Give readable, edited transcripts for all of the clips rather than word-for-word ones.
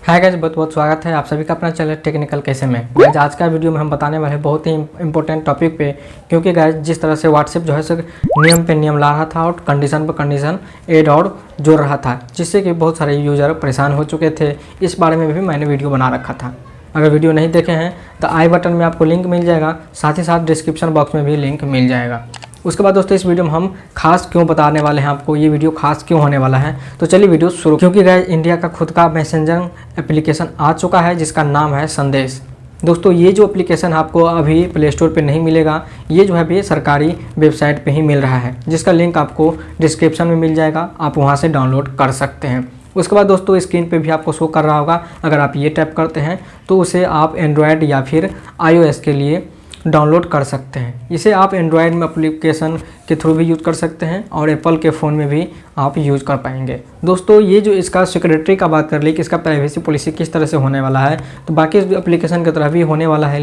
Hi guys, बहुत बहुत स्वागत है आप सभी का अपना चैनल टेक्निकल कैसे में। गाइस आज का वीडियो में हम बताने वाले हैं बहुत ही इंपॉर्टेंट टॉपिक पे, क्योंकि गाइस जिस तरह से व्हाट्सएप जो है सिर्फ नियम पे नियम ला रहा था और कंडीशन पर कंडीशन ऐड और जोड़ रहा था, जिससे कि बहुत सारे यूज़र परेशान हो चुके थे। इस बारे में भी मैंने वीडियो बना रखा था। अगर वीडियो नहीं देखे हैं तो आई बटन में आपको लिंक मिल जाएगा, साथ ही साथ डिस्क्रिप्शन बॉक्स में भी लिंक मिल जाएगा। उसके बाद दोस्तों इस वीडियो में हम खास क्यों बताने वाले हैं आपको, ये वीडियो खास क्यों होने वाला है, तो चलिए वीडियो शुरू। क्योंकि गाइस इंडिया का खुद का मैसेंजर एप्लीकेशन आ चुका है जिसका नाम है संदेश। दोस्तों ये जो एप्लीकेशन आपको अभी प्ले स्टोर पर नहीं मिलेगा, ये जो है अभी सरकारी वेबसाइट पे ही मिल रहा है, जिसका लिंक आपको डिस्क्रिप्शन में मिल जाएगा, आप वहाँ से डाउनलोड कर सकते हैं। उसके बाद दोस्तों स्क्रीन पे भी आपको शो कर रहा होगा, अगर आप ये टैप करते हैं तो उसे आप एंड्रॉयड या फिर iOS के लिए डाउनलोड कर सकते हैं। इसे आप एंड्रॉयड में एप्लीकेशन के थ्रू भी यूज़ कर सकते हैं और एप्पल के फ़ोन में भी आप यूज़ कर पाएंगे। दोस्तों ये जो इसका सिक्योरिटी का बात कर ले कि इसका प्राइवेसी पॉलिसी किस तरह से होने वाला है, तो बाकी एप्लीकेशन की तरह भी होने वाला है,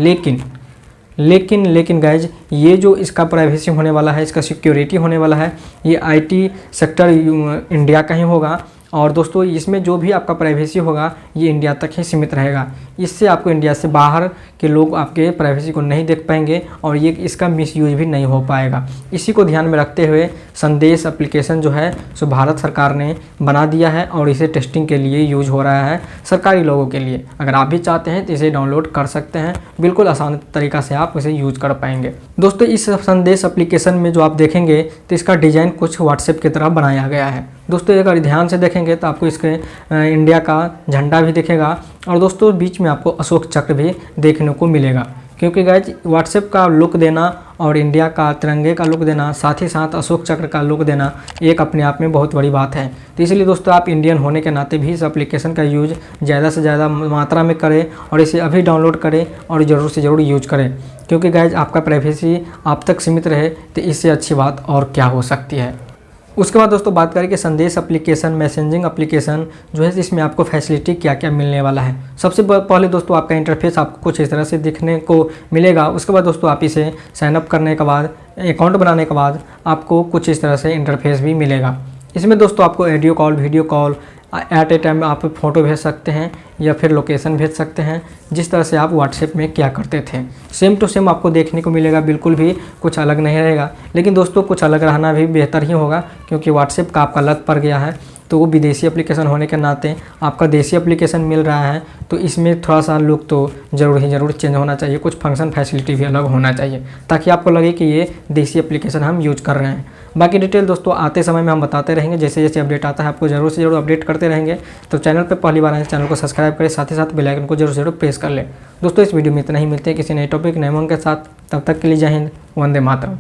लेकिन गाइज ये जो इसका प्राइवेसी होने वाला है, इसका सिक्योरिटी होने वाला है, ये IT सेक्टर इंडिया का ही होगा। और दोस्तों इसमें जो भी आपका प्राइवेसी होगा ये इंडिया तक ही सीमित रहेगा। इससे आपको इंडिया से बाहर के लोग आपके प्राइवेसी को नहीं देख पाएंगे और ये इसका मिसयूज भी नहीं हो पाएगा। इसी को ध्यान में रखते हुए संदेश एप्लीकेशन जो है सो भारत सरकार ने बना दिया है और इसे टेस्टिंग के लिए यूज हो रहा है सरकारी लोगों के लिए। अगर आप भी चाहते हैं तो इसे डाउनलोड कर सकते हैं, बिल्कुल आसान तरीक़ा से आप इसे यूज कर पाएंगे। दोस्तों इस संदेश एप्लीकेशन में जो आप देखेंगे तो इसका डिज़ाइन कुछ व्हाट्सएप की तरह बनाया गया है। दोस्तों अगर ध्यान से देखेंगे तो आपको इसके इंडिया का झंडा भी दिखेगा और दोस्तों बीच में आपको अशोक चक्र भी देखने को मिलेगा। क्योंकि गाइज व्हाट्सएप का लुक देना और इंडिया का तिरंगे का लुक देना, साथ ही साथ अशोक चक्र का लुक देना एक अपने आप में बहुत बड़ी बात है। तो इसलिए दोस्तों आप इंडियन होने के नाते भी इस एप्लीकेशन का यूज ज़्यादा से ज़्यादा मात्रा में करें और इसे अभी डाउनलोड करें और ज़रूर से ज़रूर यूज करें। क्योंकि गाइज आपका प्राइवेसी आप तक सीमित रहे तो इससे अच्छी बात और क्या हो सकती है। उसके बाद दोस्तों बात करें कि संदेश एप्लीकेशन मैसेजिंग एप्लीकेशन जो है इसमें आपको फैसिलिटी क्या क्या मिलने वाला है। सबसे पहले दोस्तों आपका इंटरफेस आपको कुछ इस तरह से दिखने को मिलेगा। उसके बाद दोस्तों आप इसे साइन अप करने के बाद, अकाउंट बनाने के बाद आपको कुछ इस तरह से इंटरफेस भी मिलेगा। इसमें दोस्तों आपको audio call, video call, at a time आप फ़ोटो भेज सकते हैं या फिर लोकेशन भेज सकते हैं, जिस तरह से आप व्हाट्सएप में क्या करते थे सेम टू सेम आपको देखने को मिलेगा, बिल्कुल भी कुछ अलग नहीं रहेगा। लेकिन दोस्तों कुछ अलग रहना भी बेहतर ही होगा, क्योंकि व्हाट्सएप का आपका लत पड़ गया है, तो वो विदेशी एप्लीकेशन होने के नाते आपका देसी एप्लीकेशन मिल रहा है, तो इसमें थोड़ा सा लुक तो ज़रूर चेंज होना चाहिए। कुछ फंक्शन फैसिलिटी भी अलग होना चाहिए ताकि आपको लगे कि ये देसी एप्लीकेशन हम यूज कर रहे हैं। बाकी डिटेल दोस्तों आते समय में हम बताते रहेंगे, जैसे जैसे अपडेट आता है आपको ज़रूर से ज़रूर अपडेट करते रहेंगे। तो चैनल पर पहली बार आए चैनल को सब्सक्राइब करें, साथ ही साथ बेल आइकन को जरूर से जरूर प्रेस कर लें। दोस्तों इस वीडियो में इतना ही, मिलते हैं किसी नए टॉपिक नए उमंग के साथ। तब तक के लिए जय हिंद, वंदे मातरम।